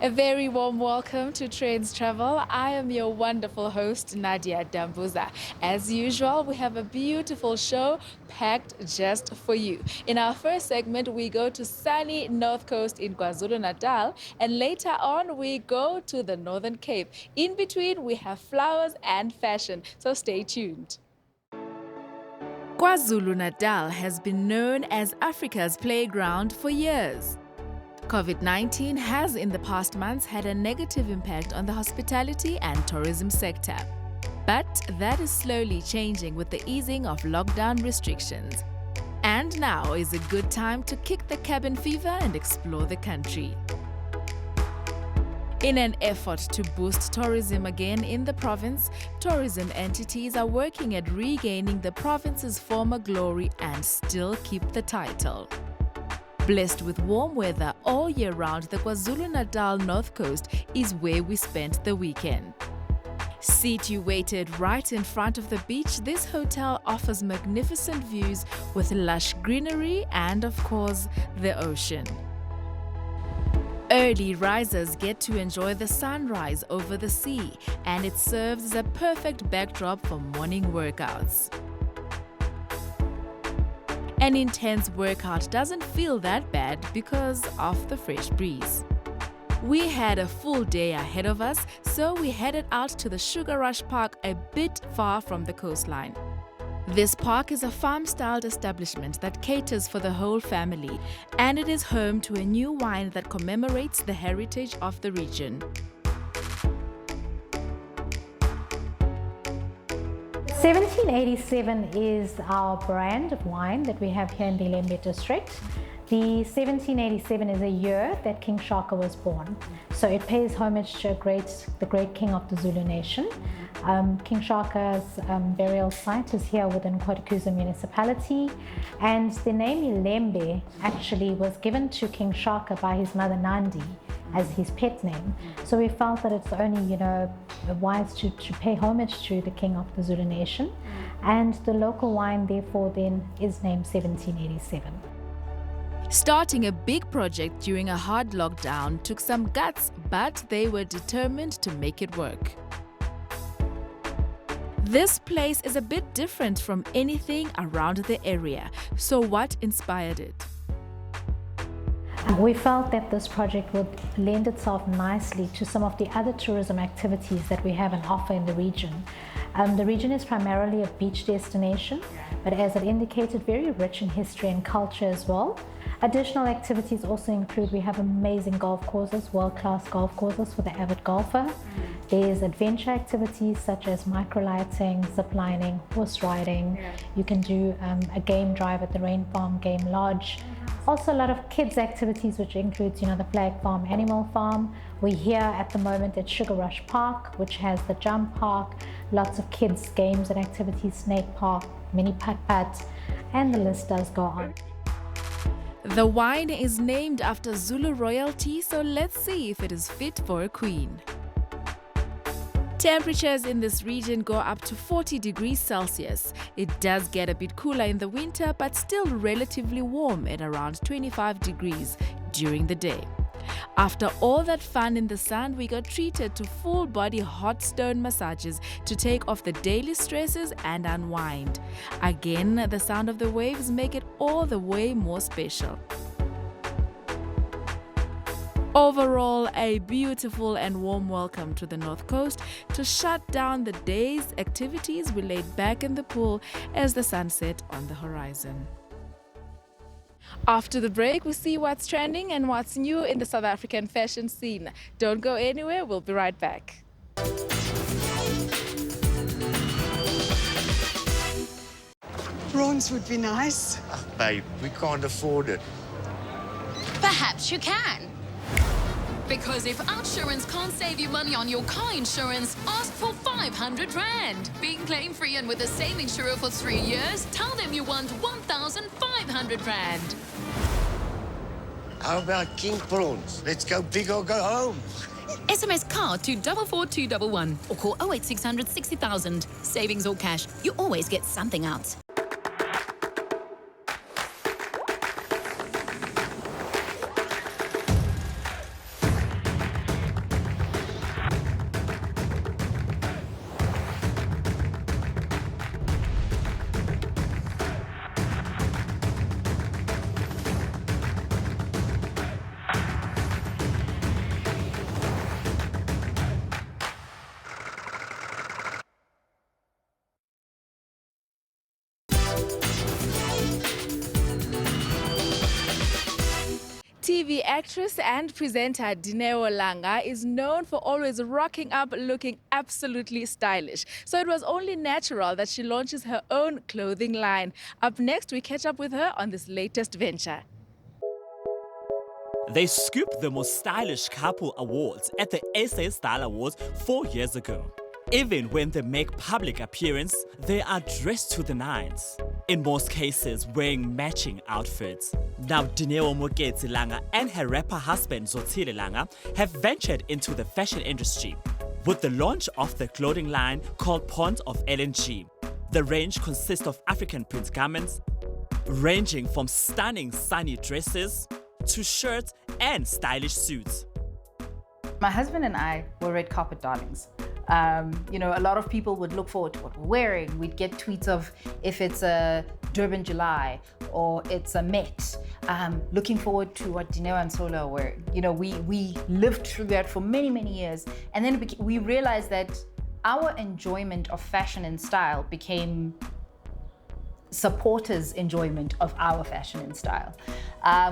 A very warm welcome to Trendz Travel. I am your wonderful host, Nadia Dambuza. As usual, we have a beautiful show packed just for you. In our first segment, we go to sunny North Coast in KwaZulu-Natal, and later on, we go to the Northern Cape. In between, we have flowers and fashion, so stay tuned. KwaZulu-Natal has been known as Africa's playground for years. COVID-19 has in the past months had a negative impact on the hospitality and tourism sector. But that is slowly changing with the easing of lockdown restrictions. And now is a good time to kick the cabin fever and explore the country. In an effort to boost tourism again in the province, tourism entities are working at regaining the province's former glory and still keep the title. Blessed with warm weather all year round, the KwaZulu-Natal North Coast is where we spent the weekend. Situated right in front of the beach, this hotel offers magnificent views with lush greenery and, of course, the ocean. Early risers get to enjoy the sunrise over the sea, and it serves as a perfect backdrop for morning workouts. An intense workout doesn't feel that bad because of the fresh breeze. We had a full day ahead of us, so we headed out to the Sugar Rush Park a bit far from the coastline. This park is a farm-styled establishment that caters for the whole family, and it is home to a new wine that commemorates the heritage of the region. 1787 is our brand of wine that we have here in the Lembe district. The 1787 is a year that King Shaka was born. So it pays homage to the great king of the Zulu nation. King Shaka's burial site is here within KwaZulu municipality, and the name Lembe actually was given to King Shaka by his mother Nandi as his pet name. So we felt that it's only, wise to pay homage to the king of the Zulu nation. And the local wine, therefore, then is named 1787. Starting a big project during a hard lockdown took some guts, but they were determined to make it work. This place is a bit different from anything around the area. So what inspired it? We felt that this project would lend itself nicely to some of the other tourism activities that we have on offer in the region. The region is primarily a beach destination, but as it indicated, very rich in history and culture as well. Additional activities also include, we have amazing golf courses, world-class golf courses for the avid golfer. There's adventure activities such as microlighting, ziplining, horse riding. You can do a game drive at the Rain Farm Game Lodge. Also a lot of kids activities, which includes, the Flag Farm Animal Farm. We're here at the moment at Sugar Rush Park, which has the jump park, lots of kids games and activities, snake park, mini putt-putt, and the list does go on. The wine is named after Zulu royalty, so let's see if it is fit for a queen. Temperatures in this region go up to 40 degrees Celsius. It does get a bit cooler in the winter, but still relatively warm at around 25 degrees during the day. After all that fun in the sun, we got treated to full-body hot stone massages to take off the daily stresses and unwind. Again, the sound of the waves make it all the way more special. Overall, a beautiful and warm welcome to the North Coast. To shut down the day's activities, we laid back in the pool as the sun set on the horizon. After the break, we see what's trending and what's new in the South African fashion scene. Don't go anywhere, we'll be right back. Prawns would be nice. Babe, we can't afford it. Perhaps you can. Because if Outsurance can't save you money on your car insurance, ask for 500 Rand. Being claim-free and with the same insurer for 3 years, tell them you want 1,500 Rand. How about king prawns? Let's go big or go home. SMS car to 44211 or call 08600 60,000. Savings or cash, you always get something out. TV actress and presenter Dineo Langa is known for always rocking up looking absolutely stylish. So it was only natural that she launches her own clothing line. Up next, we catch up with her on this latest venture. They scooped the most stylish couple awards at the SA Style Awards 4 years ago. Even when they make public appearance, they are dressed to the nines. In most cases, wearing matching outfits. Now, Dineo Langa and her rapper husband Zotile Langa have ventured into the fashion industry with the launch of the clothing line called Pond of LNG. The range consists of African print garments, ranging from stunning sunny dresses to shirts and stylish suits. My husband and I were red carpet darlings. A lot of people would look forward to what we're wearing. We'd get tweets of if it's a Durban July or it's a Met, looking forward to what Dineo and Sola were. We lived through that for many, many years. And then we realized that our enjoyment of fashion and style became supporters' enjoyment of our fashion and style.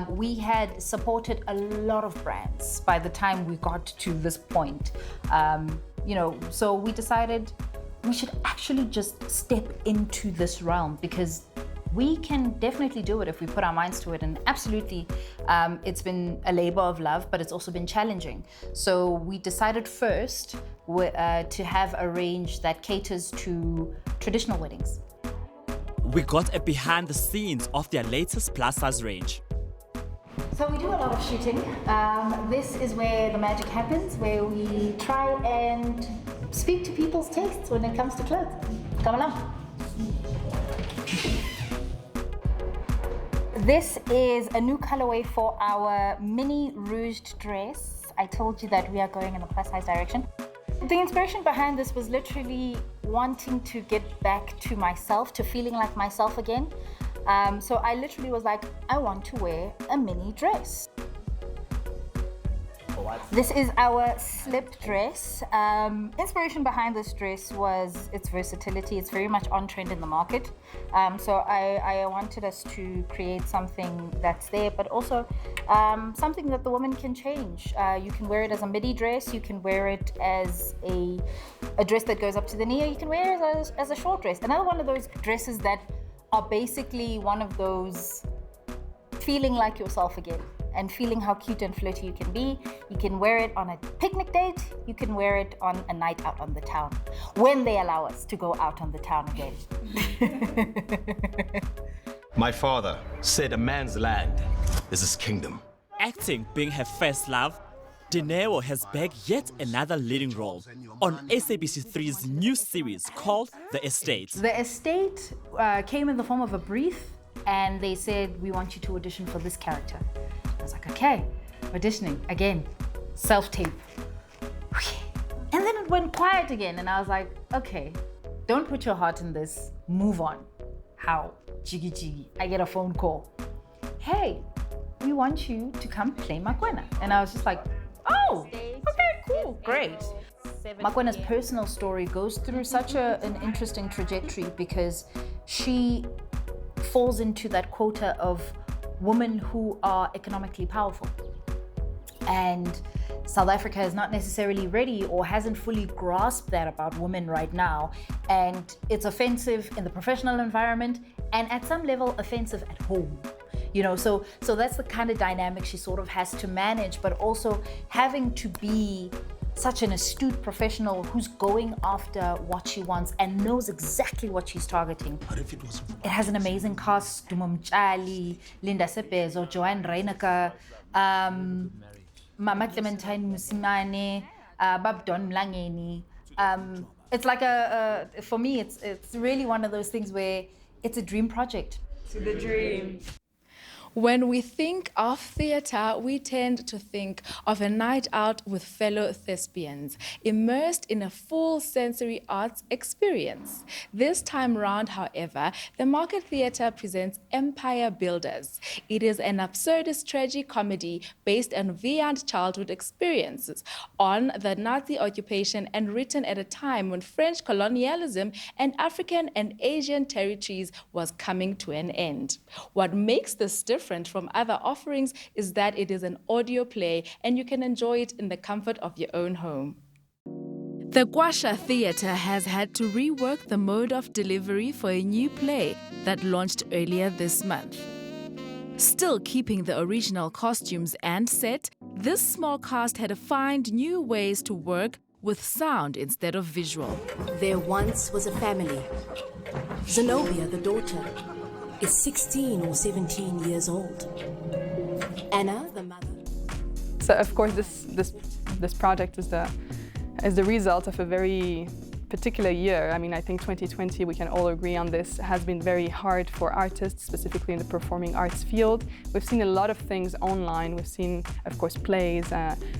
We had supported a lot of brands by the time we got to this point. So we decided we should actually just step into this realm because we can definitely do it if we put our minds to it. And absolutely, it's been a labor of love, but it's also been challenging. So we decided first to have a range that caters to traditional weddings. We got a behind the scenes of their latest plus-size range. So we do a lot of shooting. This is where the magic happens, where we try and speak to people's tastes when it comes to clothes. Come along. This is a new colorway for our mini ruched dress. I told you that we are going in the plus size direction. The inspiration behind this was literally wanting to get back to myself, to feeling like myself again. So I literally was like, I want to wear a mini dress. This is our slip dress. Inspiration behind this dress was its versatility. It's very much on trend in the market. So I wanted us to create something that's there, but also something that the woman can change. You can wear it as a midi dress. You can wear it as a dress that goes up to the knee, or you can wear it as a short dress. Another one of those dresses that are basically one of those feeling like yourself again and feeling how cute and flirty you can be. You can wear it on a picnic date. You can wear it on a night out on the town when they allow us to go out on the town again. My father said a man's land is his kingdom. Acting being her first love, Dineo has bagged yet another leading role on SABC3's new series called The Estate. The Estate came in the form of a brief, and they said, we want you to audition for this character. I was like, okay, auditioning again, self-tape. And then it went quiet again, and I was like, okay, don't put your heart in this, move on. How? Jiggy jiggy. I get a phone call. Hey, we want you to come play Makwena. And I was just like, oh, okay, cool, great. Makwena's personal story goes through such an interesting trajectory because she falls into that quota of women who are economically powerful. And South Africa is not necessarily ready or hasn't fully grasped that about women right now. And it's offensive in the professional environment and at some level offensive at home. So that's the kind of dynamic she sort of has to manage, but also having to be such an astute professional who's going after what she wants and knows exactly what she's targeting. What if it was? It has an amazing cast: Dumam Chali, Linda Sepezo, Joanne Reineke, Mama Clementine Musimane, Babdon Mlangeni. It's like for me, it's really one of those things where it's a dream project. To the dream. When we think of theatre, we tend to think of a night out with fellow thespians, immersed in a full sensory arts experience. This time round, however, the Market Theatre presents Empire Builders. It is an absurdist tragicomedy based on Viand childhood experiences on the Nazi occupation and written at a time when French colonialism and African and Asian territories was coming to an end. What makes this different different from other offerings is that it is an audio play and you can enjoy it in the comfort of your own home. The Kwasha Theatre has had to rework the mode of delivery for a new play that launched earlier this month. Still keeping the original costumes and set, this small cast had to find new ways to work with sound instead of visual. There once was a family. Zenobia, the daughter, is 16 or 17 years old. Anna, the mother. So of course this project is the result of a very particular year. I mean, I think 2020, we can all agree on this, has been very hard for artists, specifically in the performing arts field. We've seen a lot of things online. We've seen, of course, plays,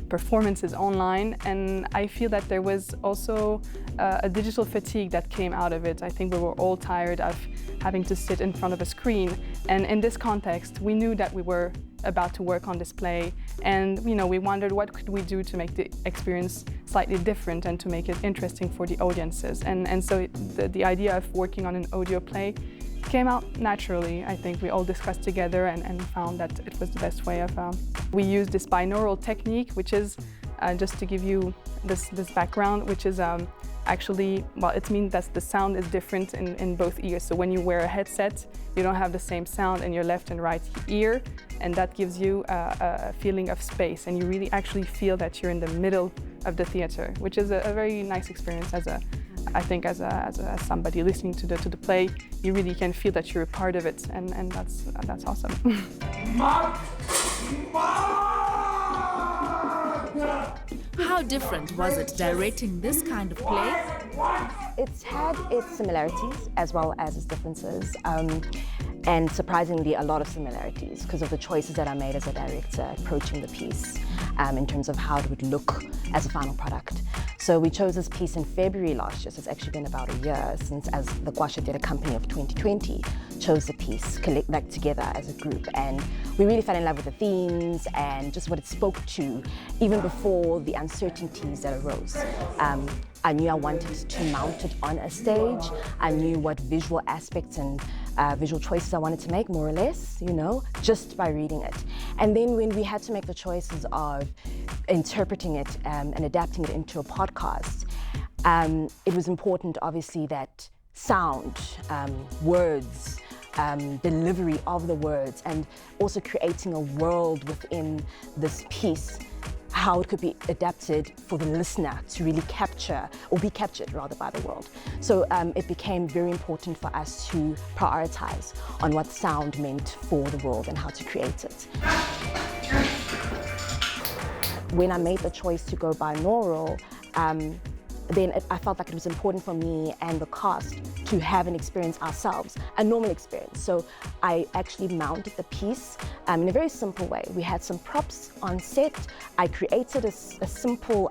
performances online, and I feel that there was also a digital fatigue that came out of it. I think we were all tired of having to sit in front of a screen, and in this context, we knew that we were about to work on this play, and we wondered what could we do to make the experience slightly different and to make it interesting for the audiences. And so the idea of working on an audio play came out naturally. I think we all discussed together and found that it was the best way of. We used this binaural technique, which is, just to give you this background, which is actually, well, it means that the sound is different in both ears. So when you wear a headset, you don't have the same sound in your left and right ear, and that gives you a feeling of space, and you really actually feel that you're in the middle of the theater, which is a very nice experience. I think as somebody listening to the play, you really can feel that you're a part of it, and that's awesome. How different was it directing this kind of play? It's had its similarities as well as its differences, and surprisingly a lot of similarities because of the choices that I made as a director approaching the piece in terms of how it would look as a final product. So we chose this piece in February last year, so it's actually been about a year since, as the KwaZulu Theatre Company of 2020 chose the piece together as a group, and we really fell in love with the themes and just what it spoke to, even before the uncertainties that arose. I knew I wanted to mount it on a stage. I knew what visual aspects and visual choices I wanted to make, more or less, just by reading it. And then when we had to make the choices of interpreting it and adapting it into a podcast, it was important, obviously, that sound, words, delivery of the words, and also creating a world within this piece, how it could be adapted for the listener to really capture, or be captured rather, by the world. So it became very important for us to prioritize on what sound meant for the world and how to create it. When I made the choice to go binaural, then I felt like it was important for me and the cast to have an experience ourselves, a normal experience. So I actually mounted the piece in a very simple way. We had some props on set. I created a simple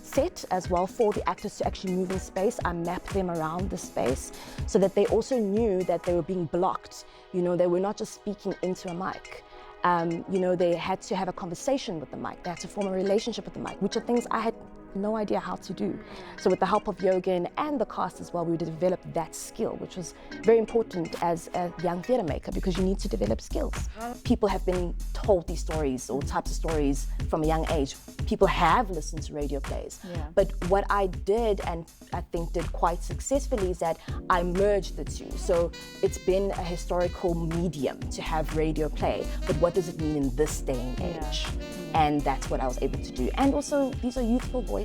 set as well for the actors to actually move in space. I mapped them around the space so that they also knew that they were being blocked. They were not just speaking into a mic. They had to have a conversation with the mic. They had to form a relationship with the mic, which are things I had no idea how to do. So with the help of Yogan and the cast as well, we developed that skill, which was very important as a young theatre maker, because you need to develop skills. People have been told these stories or types of stories from a young age. People have listened to radio plays. Yeah. But what I did, and I think did quite successfully, is that I merged the two. So it's been a historical medium to have radio play, but what does it mean in this day and age? Yeah. And that's what I was able to do. And also, these are youthful voices.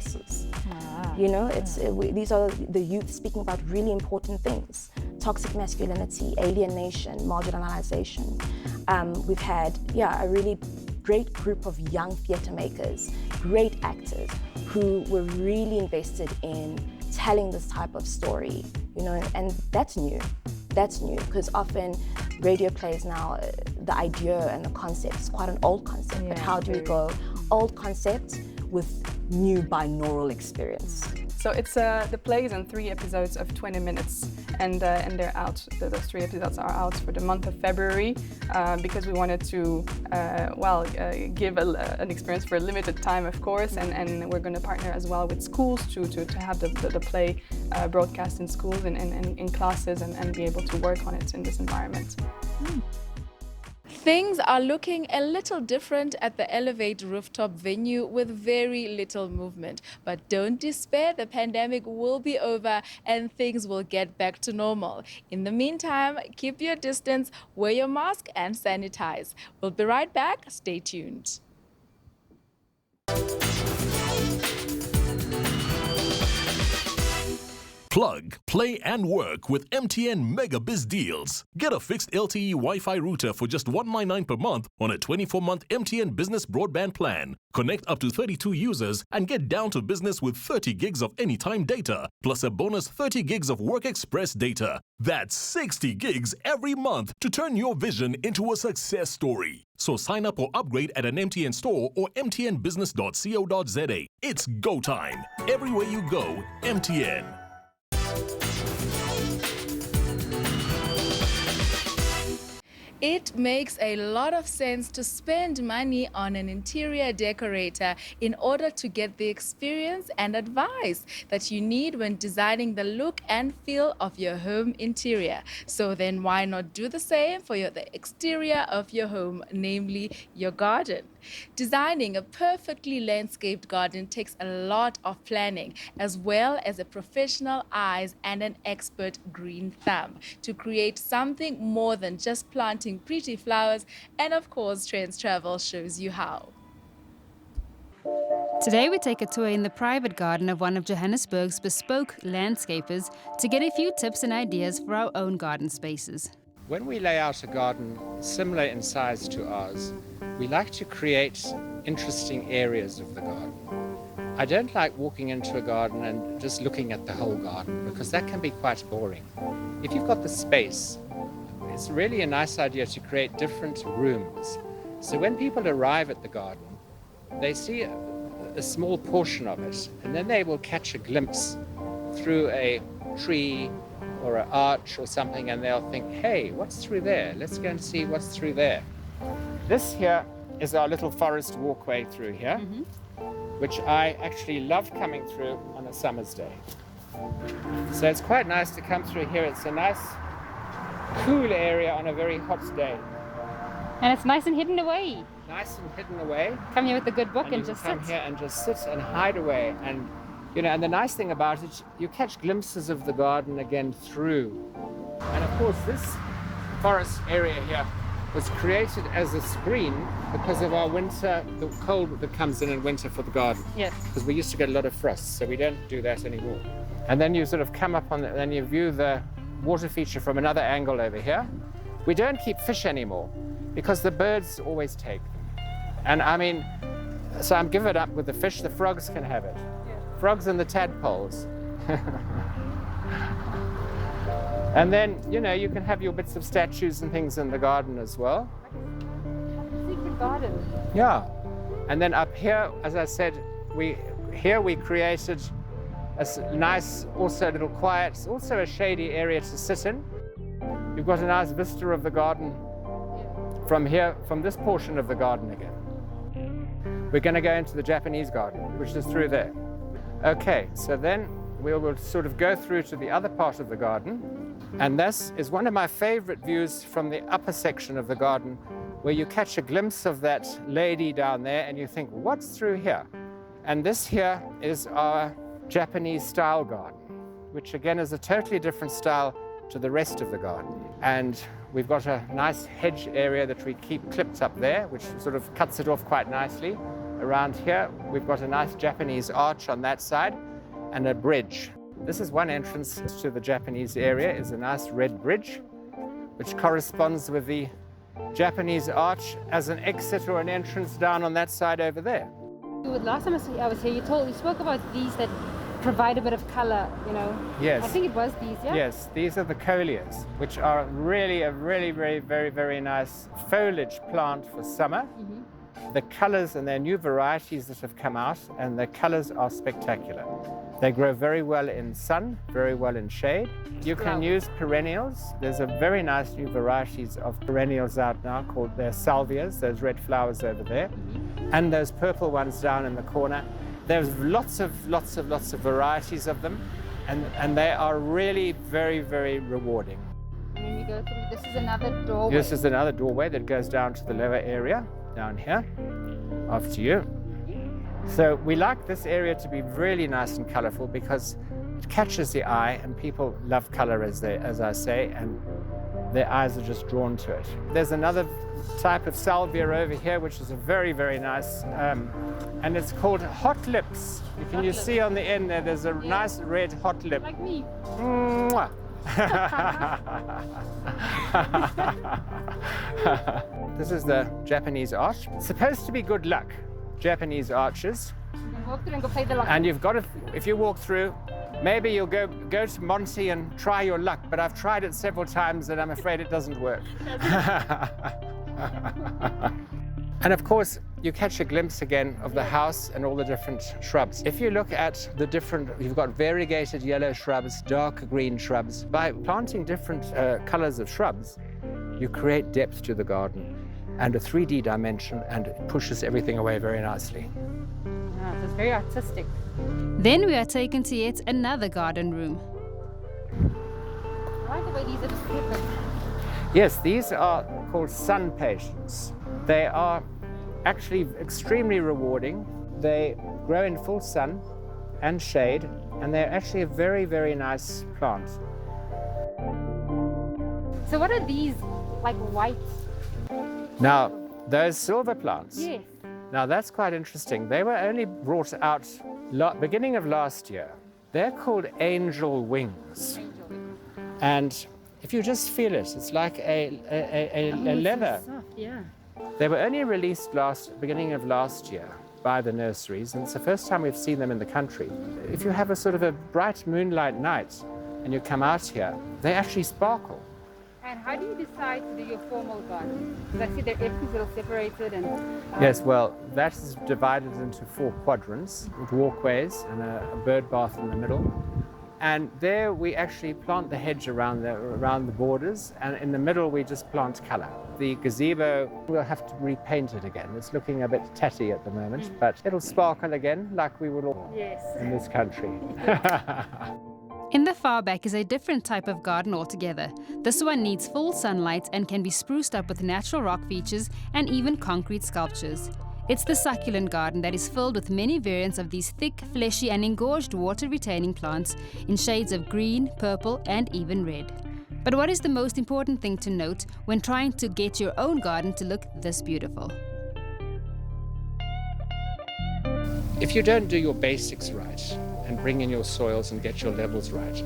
These are the youth speaking about really important things. Toxic masculinity, alienation, marginalization. We've had, a really great group of young theatre makers, great actors, who were really invested in telling this type of story, and that's new. That's new, because often radio plays now, the idea and the concept is quite an old concept, but how do we go old concept with new binaural experience? So it's the play is in 3 episodes of 20 minutes, and they're out. Those 3 episodes are out for the month of February, because we wanted to, give an experience for a limited time, of course, and we're going to partner as well with schools to have the play broadcast in schools and in classes and be able to work on it in this environment. Things are looking a little different at the Elevate rooftop venue with very little movement. But don't despair, the pandemic will be over and things will get back to normal. In the meantime, keep your distance, wear your mask and sanitize. We'll be right back. Stay tuned. Plug, play and work with MTN Mega Biz Deals. Get a fixed LTE Wi-Fi router for just $199 per month on a 24-month MTN Business Broadband plan. Connect up to 32 users and get down to business with 30 gigs of anytime data, plus a bonus 30 gigs of Work Express data. That's 60 gigs every month to turn your vision into a success story. So sign up or upgrade at an MTN store or mtnbusiness.co.za. It's go time. Everywhere you go, MTN. It makes a lot of sense to spend money on an interior decorator in order to get the experience and advice that you need when designing the look and feel of your home interior. So then why not do the same for the exterior of your home, namely your garden? Designing a perfectly landscaped garden takes a lot of planning, as well as a professional eyes and an expert green thumb to create something more than just planting pretty flowers. And of course, Trendz Travel shows you how. Today we take a tour in the private garden of one of Johannesburg's bespoke landscapers to get a few tips and ideas for our own garden spaces. When we lay out a garden similar in size to ours, we like to create interesting areas of the garden. I don't like walking into a garden and just looking at the whole garden, because that can be quite boring. If you've got the space, it's really a nice idea to create different rooms. So when people arrive at the garden, they see a small portion of it, and then they will catch a glimpse through a tree or an arch or something, and they'll think, hey, what's through there? Let's go and see what's through there. This here is our little forest walkway through here, which I actually love coming through on a summer's day. So it's quite nice to come through here. It's a nice, cool area on a very hot day. And it's nice and hidden away. Nice and hidden away. Come here with a good book and just sit. Come here and just sit and hide away. And you know, and the nice thing about it, you catch glimpses of the garden again through. And of course, this forest area here was created as a screen because of our winter, the cold that comes in winter for the garden. Yes. Because we used to get a lot of frost, so we don't do that anymore. And then you sort of come up on it, and you view the water feature from another angle over here. We don't keep fish anymore because the birds always take them. And I mean, so I'm giving it up with the fish. The frogs can have it. Frogs and the tadpoles. And then, you know, you can have your bits of statues and things in the garden as well. Secret garden. Yeah. And then up here, as I said, we created a nice, also a little quiet, also a shady area to sit in. You've got a nice vista of the garden from here, from this portion of the garden again. We're going to go into the Japanese garden, which is through there. Okay, so then we will sort of go through to the other part of the garden. And this is one of my favorite views from the upper section of the garden, where you catch a glimpse of that lady down there and you think, what's through here? And this here is our Japanese style garden, which again is a totally different style to the rest of the garden. And we've got a nice hedge area that we keep clipped up there, which sort of cuts it off quite nicely. Around here, we've got a nice Japanese arch on that side and a bridge. This is one entrance to the Japanese area, is a nice red bridge, which corresponds with the Japanese arch as an exit or an entrance down on that side over there. Last time I was here, you spoke about these that provide a bit of color, you know. Yes. I think it was these, yeah? Yes, these are the coleus, which are really a very, very nice foliage plant for summer. The colors, and they're new varieties that have come out, and the colors are spectacular. They grow very well in sun, very well in shade. You can use perennials. There's a very nice new varieties of perennials out now called their salvias, those red flowers over there, and those purple ones down in the corner. There's lots of varieties of them, and they are really very, very rewarding. then we go through. This is another doorway. This is another doorway that goes down to the lower area, down here, after you. So we like this area to be really nice and colorful because it catches the eye, and people love color, as I say, and their eyes are just drawn to it. There's another type of salvia over here, which is a very, very nice, and it's called hot lips. You see on the end there, there's a nice red hot lip. Like me. Mwah. This is the Japanese arch. It's supposed to be good luck, Japanese arches. You can walk through and go play the luck. And you've got to, if you walk through, maybe you'll go to Monty and try your luck, but I've tried it several times and I'm afraid it doesn't work. And of course, you catch a glimpse again of the house and all the different shrubs. If you look at the different, you've got variegated yellow shrubs, dark green shrubs. By planting different colors of shrubs, you create depth to the garden and a 3D dimension, and it pushes everything away very nicely. Ah, so it's very artistic. Then we are taken to yet another garden room. I like the way these are described. Yes, these are called sun patients. They are actually extremely rewarding. They grow in full sun and shade, and they're actually a very, very nice plant. So what are these, like white? Now, those silver plants. Yes. Now that's quite interesting. They were only brought out beginning of last year. They're called angel wings. And if you just feel it, it's like a leather. So soft, yeah. They were only released beginning of last year by the nurseries, and it's the first time we've seen them in the country. If you have a sort of a bright moonlight night and you come out here, they actually sparkle. And how do you decide to do your formal garden? Because I see they're everything's all separated and... Yes, well, that is divided into 4 quadrants with walkways and a bird bath in the middle. And there we actually plant the hedge around the borders, and in the middle we just plant color. The gazebo, we'll have to repaint it again. It's looking a bit tatty at the moment, but it'll sparkle again like we would all in this country. In the far back is a different type of garden altogether. This one needs full sunlight and can be spruced up with natural rock features and even concrete sculptures. It's the succulent garden that is filled with many variants of these thick, fleshy and engorged water-retaining plants in shades of green, purple and even red. But what is the most important thing to note when trying to get your own garden to look this beautiful? If you don't do your basics right and bring in your soils and get your levels right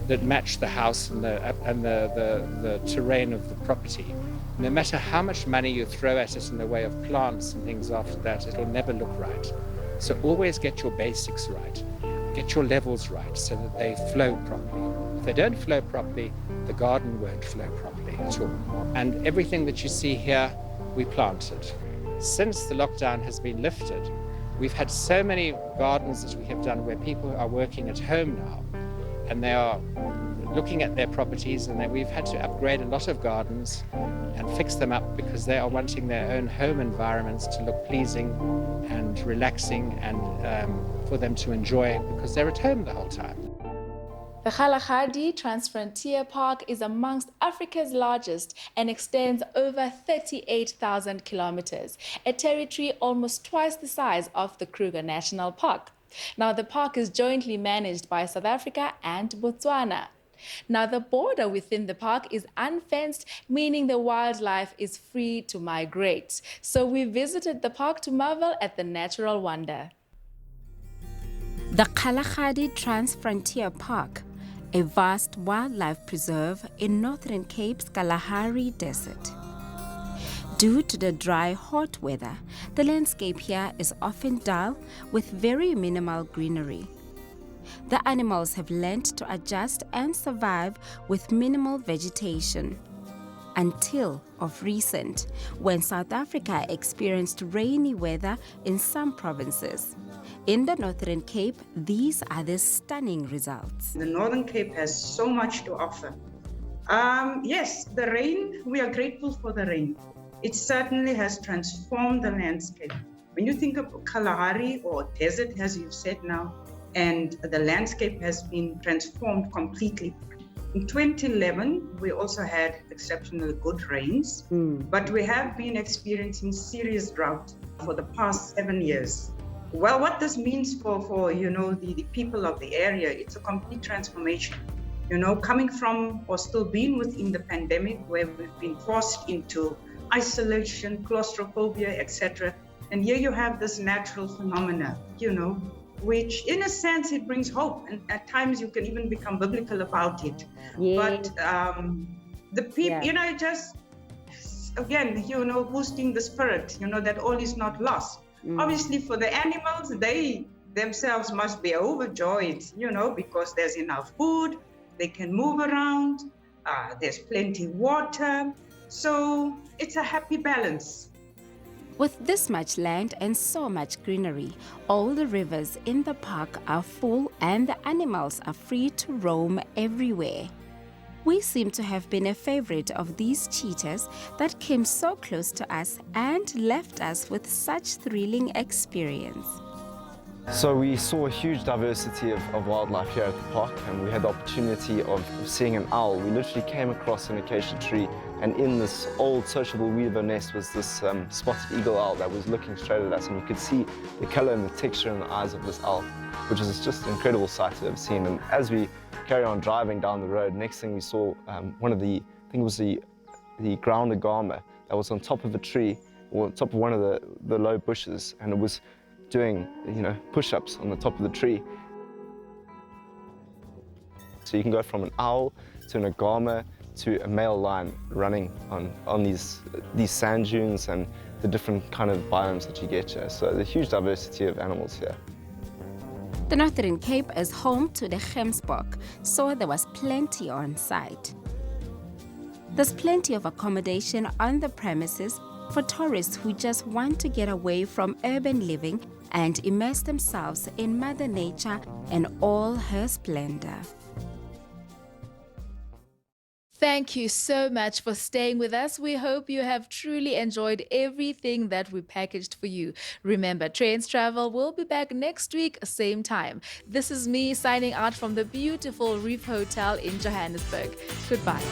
that match the house and the terrain of the property, no matter how much money you throw at it in the way of plants and things after that, it'll never look right. So always get your basics right. Get your levels right so that they flow properly. If they don't flow properly, the garden won't flow properly at all. And everything that you see here, we planted. Since the lockdown has been lifted, we've had so many gardens that we have done where people are working at home now, and they are looking at their properties, and we've had to upgrade a lot of gardens and fix them up because they are wanting their own home environments to look pleasing and relaxing and for them to enjoy because they're at home the whole time. The Kalahari Transfrontier Park is amongst Africa's largest and extends over 38,000 kilometers, a territory almost twice the size of the Kruger National Park. Now, the park is jointly managed by South Africa and Botswana. Now, the border within the park is unfenced, meaning the wildlife is free to migrate. So we visited the park to marvel at the natural wonder. The Kalahari Transfrontier Park, a vast wildlife preserve in Northern Cape's Kalahari Desert. Due to the dry, hot weather, the landscape here is often dull with very minimal greenery. The animals have learned to adjust and survive with minimal vegetation. Until of recent, when South Africa experienced rainy weather in some provinces. In the Northern Cape, these are the stunning results. The Northern Cape has so much to offer. Yes, the rain, we are grateful for the rain. It certainly has transformed the landscape. When you think of Kalahari or desert, as you've said now, and the landscape has been transformed completely. In 2011, we also had exceptionally good rains, but we have been experiencing serious drought for the past 7 years. Well, what this means for the people of the area, it's a complete transformation. Coming from or still being within the pandemic, where we've been forced into isolation, claustrophobia, etc. And here you have this natural phenomena, which in a sense it brings hope, and at times you can even become biblical about it. Yeah. But the people, just again, boosting the spirit, that all is not lost. Obviously for the animals, they themselves must be overjoyed, because there's enough food, they can move around, there's plenty water. So it's a happy balance. With this much land and so much greenery, all the rivers in the park are full and the animals are free to roam everywhere. We seem to have been a favorite of these cheetahs that came so close to us and left us with such thrilling experience. So we saw a huge diversity of wildlife here at the park, and we had the opportunity of seeing an owl. We literally came across an acacia tree, and in this old sociable weaver nest was this spotted eagle owl that was looking straight at us, and you could see the color and the texture in the eyes of this owl, which is just an incredible sight to have seen. And as we carry on driving down the road, next thing we saw one of the, I think it was the ground agama that was on top of a tree, or on top of one of the low bushes, and it was doing, push-ups on the top of the tree. So you can go from an owl to an agama to a male lion running on these sand dunes and the different kind of biomes that you get here. So there's a huge diversity of animals here. The Northern Cape is home to the Gemsbok, so there was plenty on site. There's plenty of accommodation on the premises for tourists who just want to get away from urban living and immerse themselves in Mother Nature and all her splendor. Thank you so much for staying with us. We hope you have truly enjoyed everything that we packaged for you. Remember, Trendz Travel will be back next week, same time. This is me signing out from the beautiful Reef Hotel in Johannesburg. Goodbye.